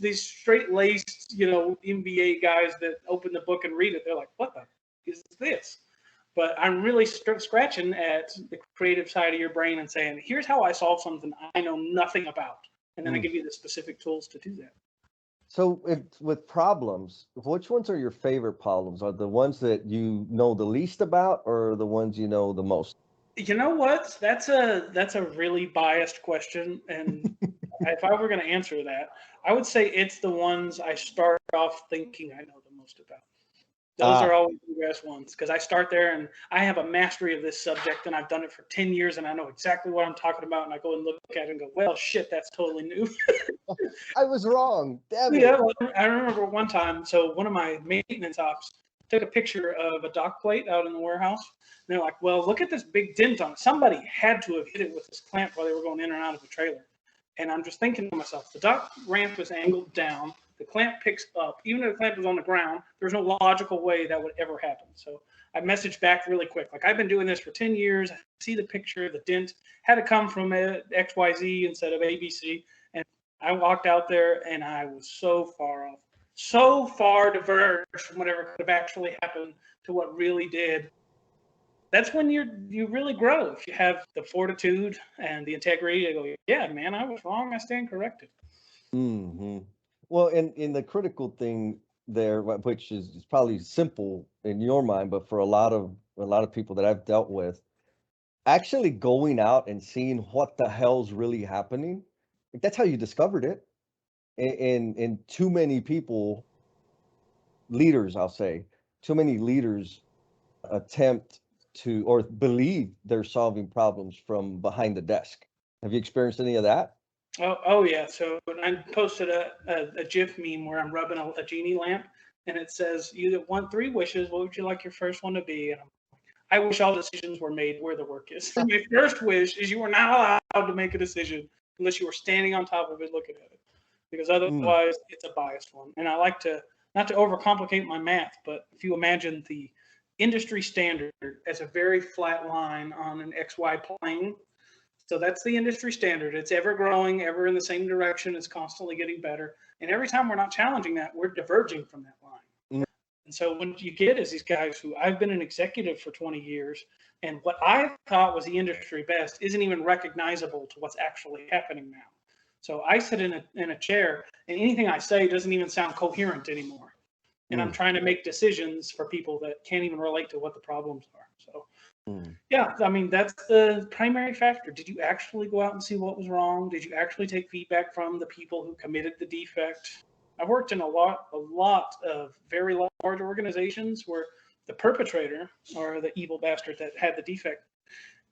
these straight-laced, MBA guys that open the book and read it, they're like, what the is this? But I'm really scratching at the creative side of your brain and saying, here's how I solve something I know nothing about. And then I give you the specific tools to do that. So with problems, which ones are your favorite problems? Are the ones that you know the least about, or the ones you know the most? You know what? That's a really biased question, and if I were going to answer that, I would say it's the ones I start off thinking I know the most about. Those are always the best ones because I start there and I have a mastery of this subject and I've done it for 10 years and I know exactly what I'm talking about, and I go and look at it and go, well, shit, that's totally new. I was wrong. Damn it. Yeah, well, I remember one time, so one of my maintenance ops took a picture of a dock plate out in the warehouse. And they're like, well, look at this big dent on it. Somebody had to have hit it with this clamp while they were going in and out of the trailer. And I'm just thinking to myself, the dock ramp was angled down. The clamp picks up. Even if the clamp was on the ground, there's no logical way that would ever happen. So I messaged back really quick. Like, I've been doing this for 10 years. I see the picture. The dent had to come from XYZ instead of ABC. And I walked out there and I was so far off, so far diverged from whatever could have actually happened to what really did. That's when you really grow. If you have the fortitude and the integrity to go, yeah, man, I was wrong. I stand corrected. Mm-hmm. Well, in the critical thing there, which is probably simple in your mind, but for a lot of people that I've dealt with, actually going out and seeing what the hell's really happening, like, that's how you discovered it. And too many people, leaders, I'll say, too many leaders attempt to or believe they're solving problems from behind the desk. Have you experienced any of that? Oh yeah. So I posted a GIF meme where I'm rubbing a genie lamp, and it says, "You want 3 wishes. What would you like your first one to be?" And I wish all decisions were made where the work is. My first wish is you were not allowed to make a decision unless you were standing on top of it looking at it, because otherwise it's a biased one. And I like to not to overcomplicate my math, but if you imagine the industry standard as a very flat line on an XY plane. So that's the industry standard. It's ever growing, ever in the same direction. It's constantly getting better. And every time we're not challenging that, we're diverging from that line. And so what you get is these guys who, I've been an executive for 20 years, and what I thought was the industry best isn't even recognizable to what's actually happening now. So I sit in a chair, and anything I say doesn't even sound coherent anymore. And I'm trying to make decisions for people that can't even relate to what the problems are. So yeah, I mean, that's the primary factor. Did you actually go out and see what was wrong? Did you actually take feedback from the people who committed the defect? I've worked in a lot of very large organizations where the perpetrator or the evil bastard that had the defect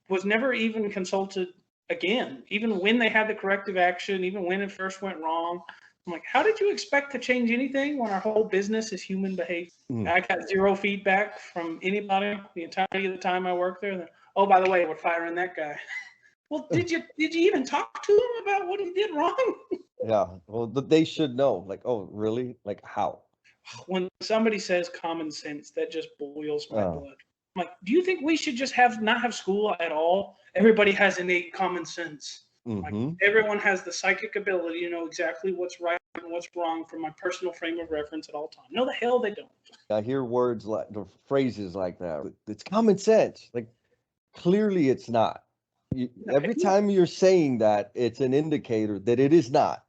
was never even consulted again, even when they had the corrective action, even when it first went wrong. I'm like, how did you expect to change anything when our whole business is human behavior? I got 0 feedback from anybody the entirety of the time I worked there. Oh, by the way, we're firing that guy. Well, did you even talk to him about what he did wrong? Yeah. Well, they should know. Like, oh, really? Like, how? When somebody says common sense, that just boils my Oh. blood. I'm like, do you think we should just not have school at all? Everybody has innate common sense. Like, Mm-hmm. everyone has the psychic ability to know exactly what's right and what's wrong from my personal frame of reference at all times. No, the hell they don't. I hear words like the phrases like that. It's common sense. Like, clearly, it's not. Every time you're saying that, it's an indicator that it is not,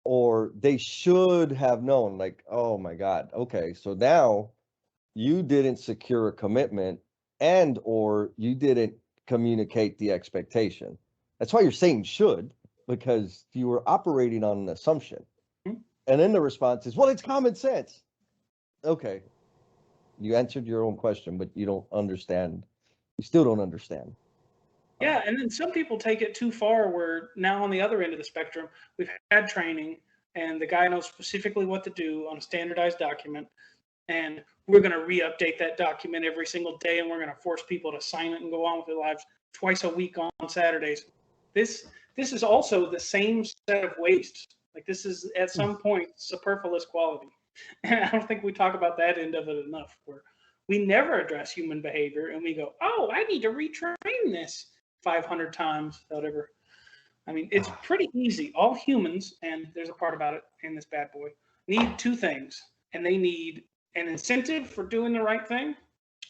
or they should have known. Like, oh my God, okay, so now you didn't secure a commitment, and or you didn't communicate the expectation. That's why you're saying should, because you were operating on an assumption. Mhm. And then the response is, well, it's common sense. Okay, you answered your own question, but you don't understand. You still don't understand. Yeah, and then some people take it too far where now on the other end of the spectrum, we've had training and the guy knows specifically what to do on a standardized document, and we're going to re-update that document every single day, and we're going to force people to sign it and go on with their lives twice a week on Saturdays. This is also the same set of waste. Like, this is at some point superfluous quality. And I don't think we talk about that end of it enough, where we never address human behavior and we go, oh, I need to retrain this 500 times without ever. I mean, it's pretty easy. All humans, and there's a part about it in this bad boy, need two things. And they need an incentive for doing the right thing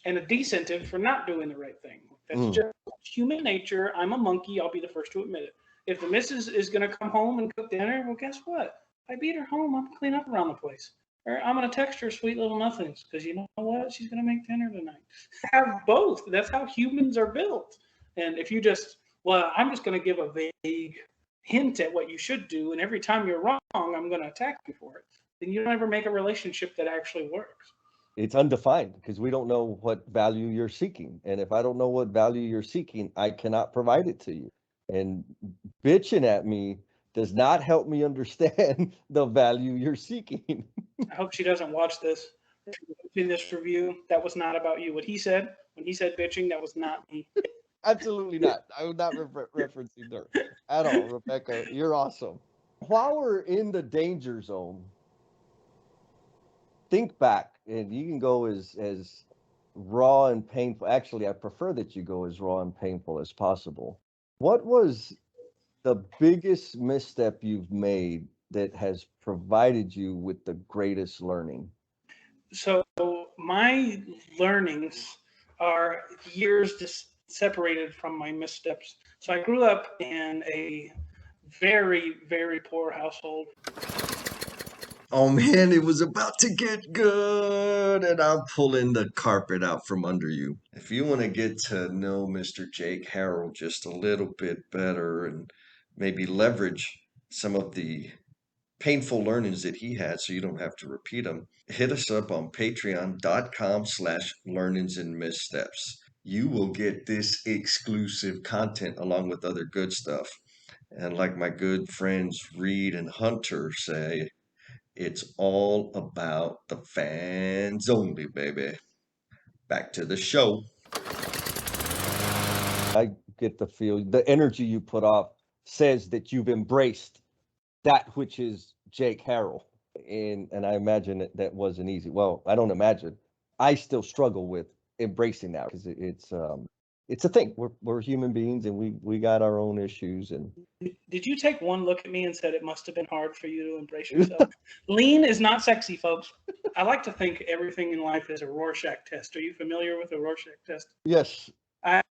and a disincentive for not doing the right thing. That's just human nature. I'm a monkey. I'll be the first to admit it. If the missus is going to come home and cook dinner, well, guess what? If I beat her home, I'm going to clean up around the place. Or I'm going to text her sweet little nothings because you know what? She's going to make dinner tonight. Have both. That's how humans are built. And if you just, well, I'm just going to give a vague hint at what you should do, and every time you're wrong, I'm going to attack you for it, then you don't ever make a relationship that actually works. It's undefined because we don't know what value you're seeking. And if I don't know what value you're seeking, I cannot provide it to you. And bitching at me does not help me understand the value you're seeking. I hope she doesn't watch this. In this review, that was not about you. What he said, when he said bitching, that was not me. Absolutely not. I would not referencing her at all. Rebecca, you're awesome. While we're in the danger zone, think back, and you can go as raw and painful. Actually, I prefer that you go as raw and painful as possible. What was the biggest misstep you've made that has provided you with the greatest learning? So my learnings are years separated from my missteps. So I grew up in a very, very poor household. Oh man, it was about to get good, and I'm pulling the carpet out from under you. If you want to get to know Mr. Jake Harrell just a little bit better and maybe leverage some of the painful learnings that he had so you don't have to repeat them, hit us up on patreon.com/learnings and missteps. You will get this exclusive content along with other good stuff. And like my good friends Reed and Hunter say, it's all about the fans only, baby. Back to the show. I get the feel, the energy you put off says that you've embraced that which is Jake Harrell. And I imagine that wasn't easy. Well, I don't imagine. I still struggle with embracing that because it's a thing. We're human beings and we got our own issues. And Did you take one look at me and said it must have been hard for you to embrace yourself? Lean is not sexy, folks. I like to think everything in life is a Rorschach test. Are you familiar with the Rorschach test? yes,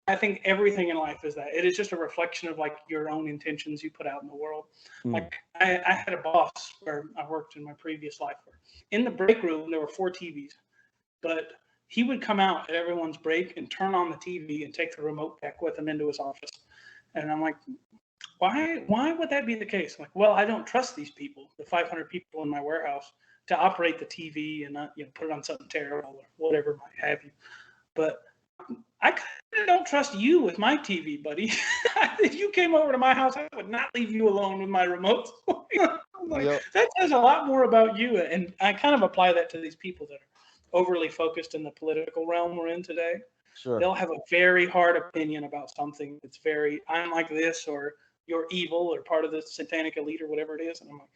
I think everything in life is that. It is just a reflection of like your own intentions you put out in the world. Like I had a boss where I worked in my previous life. In the break room, there were 4 TVs, but he would come out at everyone's break and turn on the TV and take the remote back with him into his office. And I'm like, why would that be the case? I'm like, well, I don't trust these people, the 500 people in my warehouse, to operate the TV and not, put it on something terrible or whatever might have you. But I kind of don't trust you with my TV, buddy. If you came over to my house, I would not leave you alone with my remote. That says a lot more about you. And I kind of apply that to these people that are overly focused in the political realm we're in today. Sure. they'll have a very hard opinion about something that's very, I'm like this, or you're evil, or part of the satanic elite, or whatever it is. And I'm like,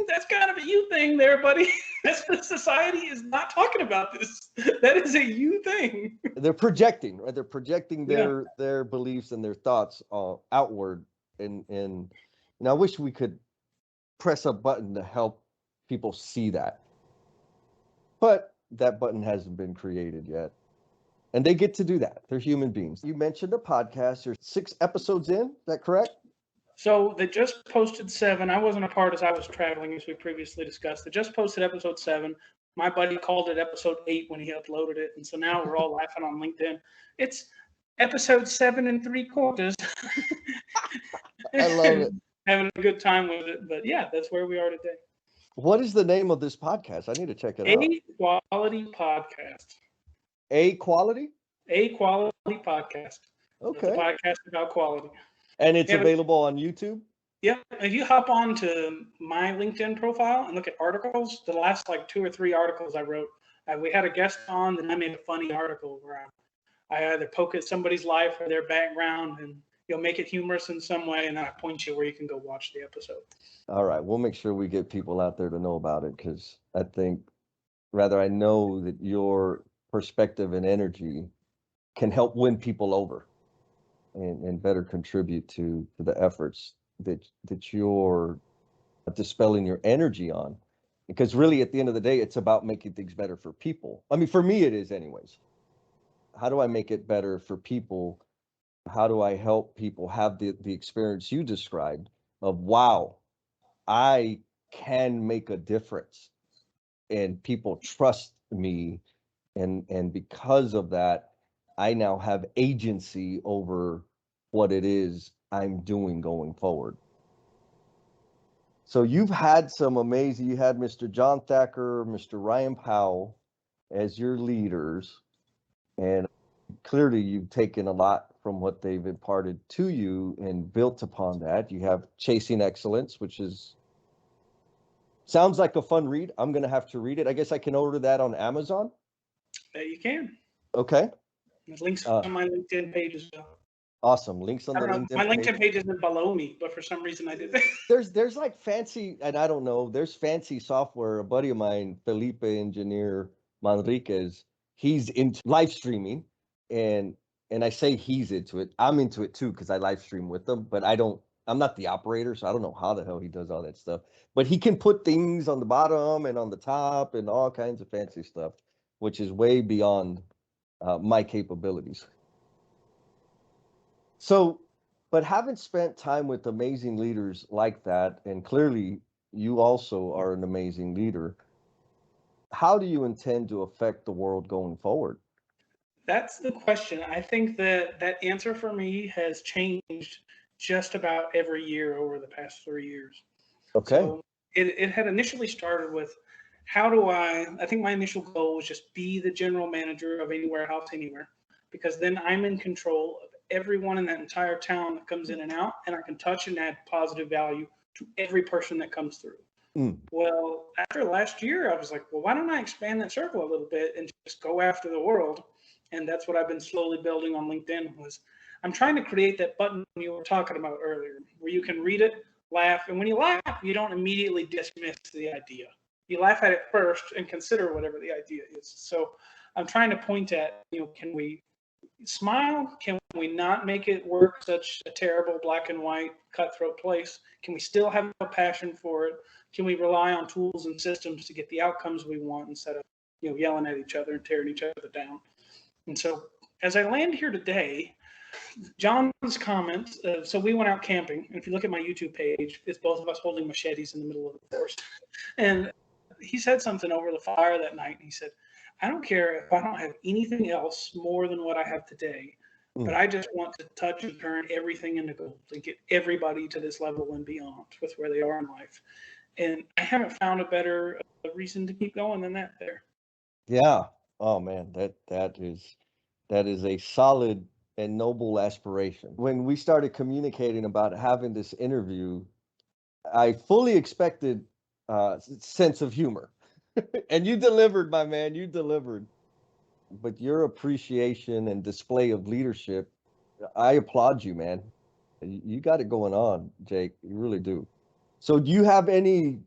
that's kind of a you thing there, buddy. That's the society is not talking about this. That is a you thing. They're projecting, right? They're projecting Yeah. their beliefs and their thoughts outward. And I wish we could press a button to help people see that. But that button hasn't been created yet. And they get to do that. They're human beings. You mentioned a podcast. You're 6 episodes in. Is that correct? So they just posted 7. I wasn't a part as I was traveling, as we previously discussed. They just posted episode 7. My buddy called it episode 8 when he uploaded it. And so now we're all laughing on LinkedIn. It's episode 7 3/4. I love it. Having a good time with it. But yeah, that's where we are today. What is the name of this podcast? I need to check it out. A Quality Podcast. A Quality? A Quality Podcast. Okay. It's a podcast about quality. And it's available on YouTube? Yeah, if you hop on to my LinkedIn profile and look at articles, the last like 2 or 3 articles I wrote, we had a guest on, then I made a funny article where I either poke at somebody's life or their background, and you'll make it humorous in some way, and then I point you where you can go watch the episode. All right, we'll make sure we get people out there to know about it, because I think, I know that your perspective and energy can help win people over and better contribute to the efforts that you're dispelling your energy on. Because really, at the end of the day, it's about making things better for people. I mean, for me, it is anyways. How do I make it better for people? How do I help people have the experience you described of, wow, I can make a difference and people trust me. And because of that, I now have agency over what it is I'm doing going forward. So you've had some amazing, you had Mr. John Thacker, Mr. Ryan Powell as your leaders, and clearly you've taken a lot from what they've imparted to you and built upon that. You have Chasing Excellence, which sounds like a fun read. I'm going to have to read it. I guess I can order that on Amazon. You can. Okay. There's links on my LinkedIn page as well. Awesome. Links on the LinkedIn my LinkedIn page isn't below me, but for some reason I did that. There's like fancy, and I don't know, there's fancy software. A buddy of mine, Felipe Engineer Manriquez, he's into live streaming, and I say he's into it. I'm into it too because I live stream with them, but I'm not the operator, so I don't know how the hell he does all that stuff. But he can put things on the bottom and on the top and all kinds of fancy stuff, which is way beyond my capabilities. So, but having spent time with amazing leaders like that, and clearly you also are an amazing leader, how do you intend to affect the world going forward? That's the question. I think that answer for me has changed just about every year over the past 3 years. Okay. So it had initially started with, how do I think my initial goal was just be the general manager of any warehouse anywhere, because then I'm in control of everyone in that entire town that comes in and out, and I can touch and add positive value to every person that comes through. Well, after last year, I was like, well, why don't I expand that circle a little bit and just go after the world? And that's what I've been slowly building on LinkedIn. Was I'm trying to create that button you were talking about earlier, where you can read it, laugh, and when you laugh, you don't immediately dismiss the idea. You laugh at it first and consider whatever the idea is. So I'm trying to point at, can we smile? Can we not make it work such a terrible black and white cutthroat place? Can we still have a passion for it? Can we rely on tools and systems to get the outcomes we want instead of yelling at each other and tearing each other down? And so as I land here today, John's comments, so we went out camping, and if you look at my YouTube page, it's both of us holding machetes in the middle of the forest. And he said something over the fire that night, and he said, I don't care if I don't have anything else more than what I have today, but I just want to touch and turn everything into gold and get everybody to this level and beyond with where they are in life. And I haven't found a better reason to keep going than that there. Yeah. Oh man, that is a solid and noble aspiration. When we started communicating about having this interview, I fully expected sense of humor. And you delivered, my man, you delivered. but your appreciation and display of leadership, I applaud you, man. You got it going on, Jake. You really do. So do you have any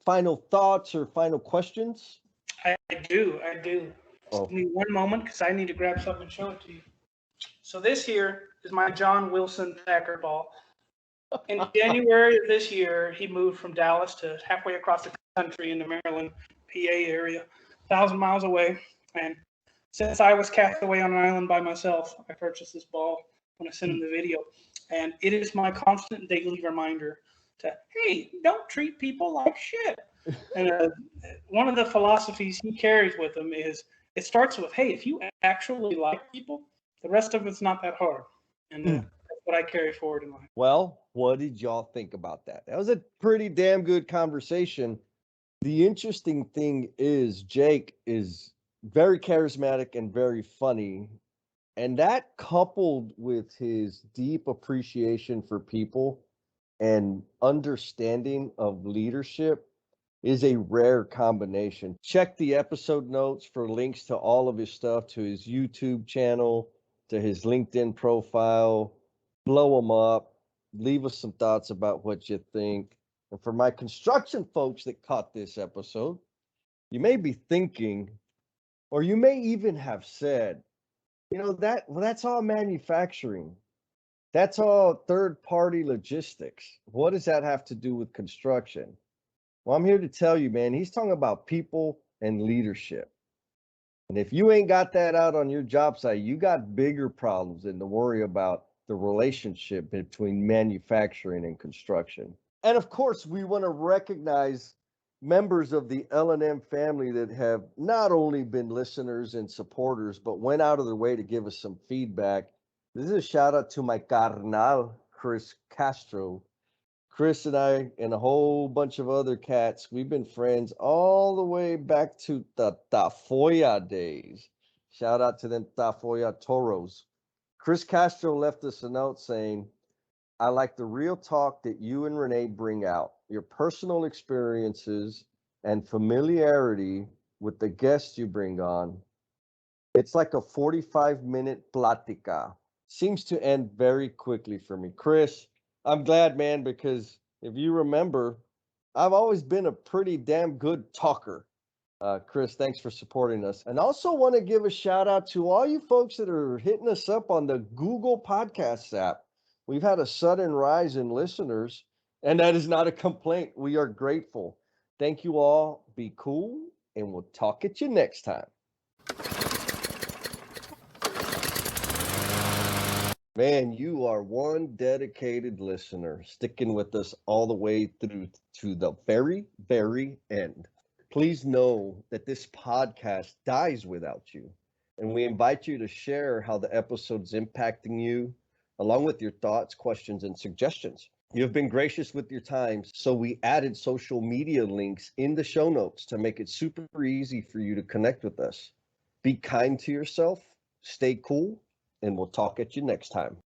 final thoughts or final questions? I do. I do. Just Oh, give me one moment because I need to grab something and show it to you. So this here is my John Wilson Thacker ball. In January of this year, he moved from Dallas to halfway across the country in the Maryland, PA area, 1,000 miles away. And since I was cast away on an island by myself, I purchased this ball when I sent him the video. And it is my constant daily reminder to, hey, don't treat people like shit. And one of the philosophies he carries with him is it starts with, hey, if you actually like people, the rest of it's not that hard. And that's what I carry forward in life. well, what did y'all think about that? That was a pretty damn good conversation. The interesting thing is Jake is very charismatic and very funny. And that coupled with his deep appreciation for people and understanding of leadership is a rare combination. Check the episode notes for links to all of his stuff, to his YouTube channel, to his LinkedIn profile. Blow him up. Leave us some thoughts about what you think. And for my construction folks that caught this episode, you may be thinking, or you may even have said, that's all manufacturing. That's all third party logistics. What does that have to do with construction? Well, I'm here to tell you, man, he's talking about people and leadership. And if you ain't got that out on your job site, you got bigger problems than to worry about the relationship between manufacturing and construction. And of course, we want to recognize members of the L&M family that have not only been listeners and supporters, but went out of their way to give us some feedback. This is a shout out to my carnal, Chris Castro. Chris and I and a whole bunch of other cats, we've been friends all the way back to the Tafoya days. Shout out to them Tafoya Toros. Chris Castro left us a note saying, I like the real talk that you and Renee bring out, your personal experiences and familiarity with the guests you bring on. It's like a 45-minute plática. Seems to end very quickly for me. Chris, I'm glad, man, because if you remember, I've always been a pretty damn good talker. Chris, thanks for supporting us. And also want to give a shout out to all you folks that are hitting us up on the Google Podcasts app. We've had a sudden rise in listeners, and that is not a complaint. We are grateful. Thank you all. Be cool, and we'll talk at you next time. Man, you are one dedicated listener, sticking with us all the way through to the very, very end. Please know that this podcast dies without you, and we invite you to share how the episode's impacting you, along with your thoughts, questions, and suggestions. You have been gracious with your time, so we added social media links in the show notes to make it super easy for you to connect with us. Be kind to yourself, stay cool, and we'll talk at you next time.